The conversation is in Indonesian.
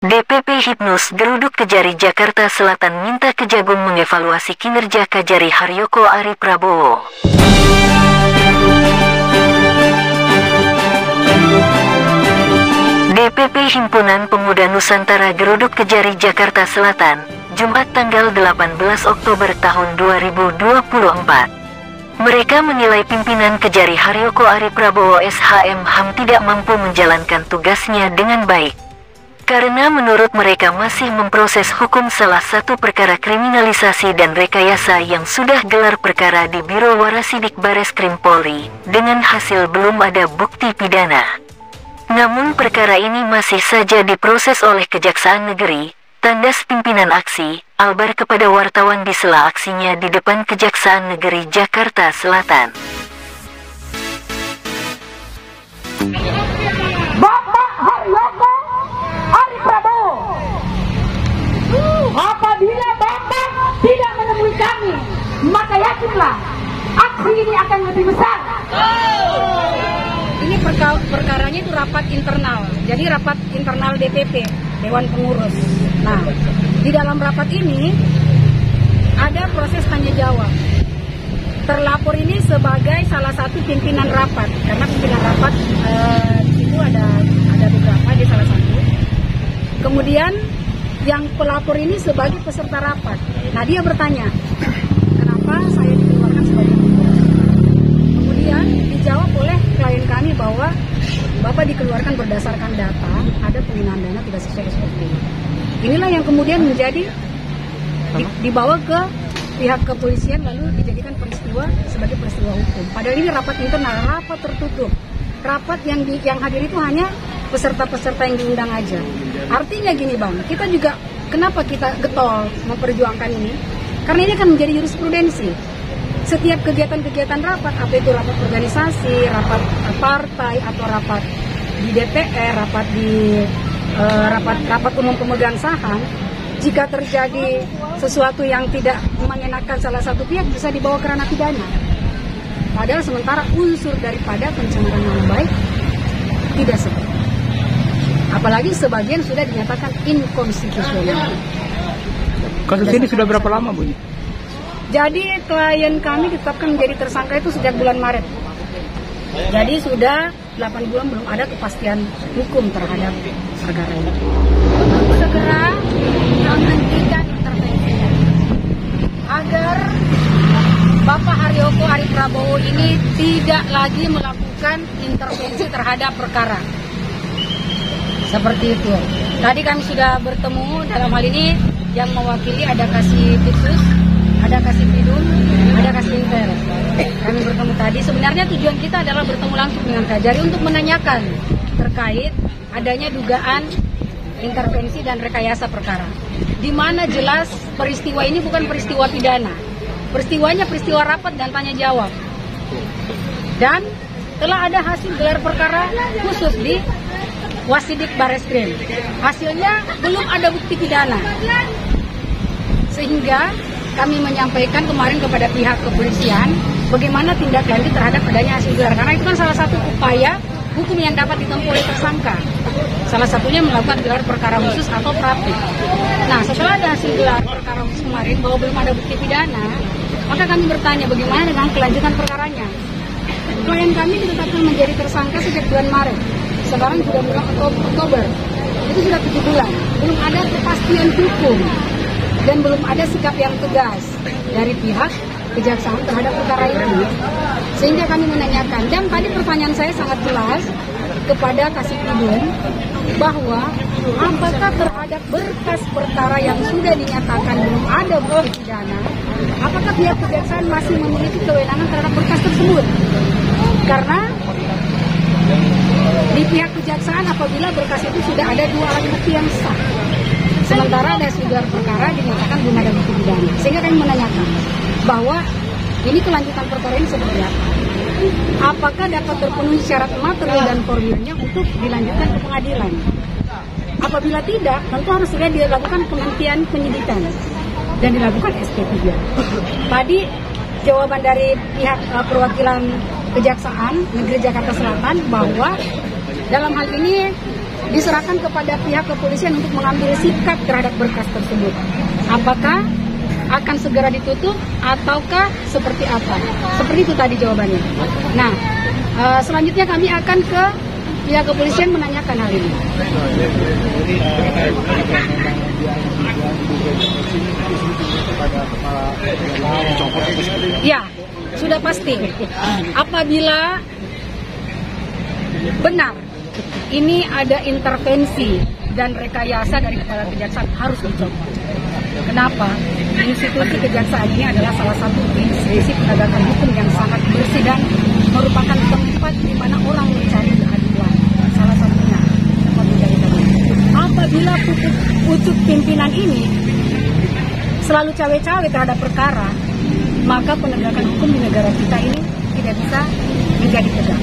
DPP Hipnus Geruduk Kejari Jakarta Selatan minta Kejagung mengevaluasi kinerja Kajari Haryoko Ari Prabowo. DPP Himpunan Pemuda Nusantara Geruduk Kejari Jakarta Selatan, Jumat tanggal 18 Oktober tahun 2024. Mereka menilai pimpinan Kejari Haryoko Ari Prabowo SHM tidak mampu menjalankan tugasnya dengan baik. Karena menurut mereka masih memproses hukum salah satu perkara kriminalisasi dan rekayasa yang sudah gelar perkara di Biro Warasidik Bareskrim Polri, dengan hasil belum ada bukti pidana. Namun perkara ini masih saja diproses oleh Kejaksaan Negeri, tandas pimpinan aksi, Albar kepada wartawan di sela aksinya di depan Kejaksaan Negeri Jakarta Selatan. Bapak Haryoko Ari Prabowo, apabila Bapak tidak menemui kami, maka yakinlah aksi ini akan lebih besar. Ini perkaranya itu rapat internal, jadi rapat internal DPP, Dewan Pengurus. Nah, di dalam rapat ini ada proses tanya jawab. Terlapor ini sebagai salah satu pimpinan rapat, karena pimpinan rapat itu ada beberapa, di salah satu. Kemudian yang pelapor ini sebagai peserta rapat. Nah, dia bertanya, kenapa saya dikeluarkan sebagai pengurus? Kemudian dijawab oleh klien kami bahwa Bapak dikeluarkan berdasarkan data, ada penggunaan dana tidak sesuai SOP. Inilah yang kemudian menjadi dibawa ke pihak kepolisian lalu dijadikan peristiwa sebagai peristiwa hukum. Padahal ini rapat internal, rapat tertutup. Rapat yang hadir itu hanya peserta-peserta yang diundang aja. Artinya gini Bang, kita juga kenapa kita getol memperjuangkan ini? Karena ini akan menjadi jurisprudensi. Setiap kegiatan-kegiatan rapat, apa itu rapat organisasi, rapat partai, atau rapat di DPR, rapat di rapat umum pemegang saham, jika terjadi sesuatu yang tidak mengenakan salah satu pihak bisa dibawa ke ranah pidana. Padahal sementara unsur daripada pencemaran nama baik tidak seperti. Apalagi sebagian sudah dinyatakan inkonstitusional. Kasus ini sudah berapa lama, Bu? Jadi klien kami ditetapkan menjadi tersangka itu sejak bulan Maret. Jadi sudah 8 bulan belum ada kepastian hukum terhadap perkara ini. Segera menghentikan intervensi Agar Bapak Haryoko Ari Prabowo ini tidak lagi melakukan intervensi terhadap perkara. Seperti itu. Tadi kami sudah bertemu, dalam hal ini yang mewakili ada Kasipitsus, ada Kasipidum, ada Kasinter. Kami bertemu tadi. Sebenarnya tujuan kita adalah bertemu langsung dengan Kajari untuk menanyakan terkait adanya dugaan intervensi dan rekayasa perkara. Di mana jelas peristiwa ini bukan peristiwa pidana. Peristiwanya peristiwa rapat dan tanya jawab. Dan telah ada hasil gelar perkara khusus di Wasidik Bareskrim. Hasilnya belum ada bukti pidana. Sehingga kami menyampaikan kemarin kepada pihak kepolisian bagaimana tindak lanjut terhadap adanya hasil gelar. Karena itu kan salah satu upaya hukum yang dapat ditempuh oleh tersangka. Salah satunya melakukan gelar perkara khusus atau prapit. Nah, setelah ada hasil gelar perkara khusus kemarin bahwa belum ada bukti pidana, maka kami bertanya bagaimana dengan kelanjutan perkaranya. Klien kami ditetapkan menjadi tersangka sejak bulan Maret. Sekarang sudah bulan Oktober. Itu sudah 7 bulan. Belum ada kepastian hukum dan belum ada sikap yang tegas dari pihak kejaksaan terhadap perkara ini. Sehingga kami menanyakan, dan tadi pertanyaan saya sangat jelas kepada Kasipidum bahwa apakah terhadap berkas perkara yang sudah dinyatakan belum ada bukti pidana, apakah pihak kejaksaan masih memiliki kewenangan terhadap berkas tersebut? Karena di pihak kejaksaan apabila berkas itu sudah ada 2 alat bukti yang sah, sementara ada gelar perkara dinyatakan belum ada bukti pidana. Sehingga kami menanyakan bahwa ini kelanjutan perkara ini seperti apa? Apakah dapat terpenuhi syarat material dan formilnya untuk dilanjutkan ke pengadilan? Apabila tidak, tentu harus segera dilakukan penghentian penyidikan dan dilakukan SP3. Tadi jawaban dari pihak perwakilan Kejaksaan Negeri Jakarta Selatan bahwa dalam hal ini diserahkan kepada pihak kepolisian untuk mengambil sikap terhadap berkas tersebut. Apakah akan segera ditutup ataukah seperti apa? Seperti itu tadi jawabannya. Nah, selanjutnya kami akan ke pihak kepolisian menanyakan hal ini. Ya, sudah pasti. Apabila benar ini ada intervensi dan rekayasa dari kepala kejaksaan, harus dicopot. Kenapa? Institusi kejaksaan ini adalah salah satu institusi penegakan hukum yang sangat bersih dan merupakan tempat di mana orang mencari keadilan. Salah satunya tempat mencari keadilan. Apabila pucuk pimpinan ini selalu cawe-cawe terhadap perkara, maka penegakan hukum di negara kita ini tidak bisa menjadi tegak.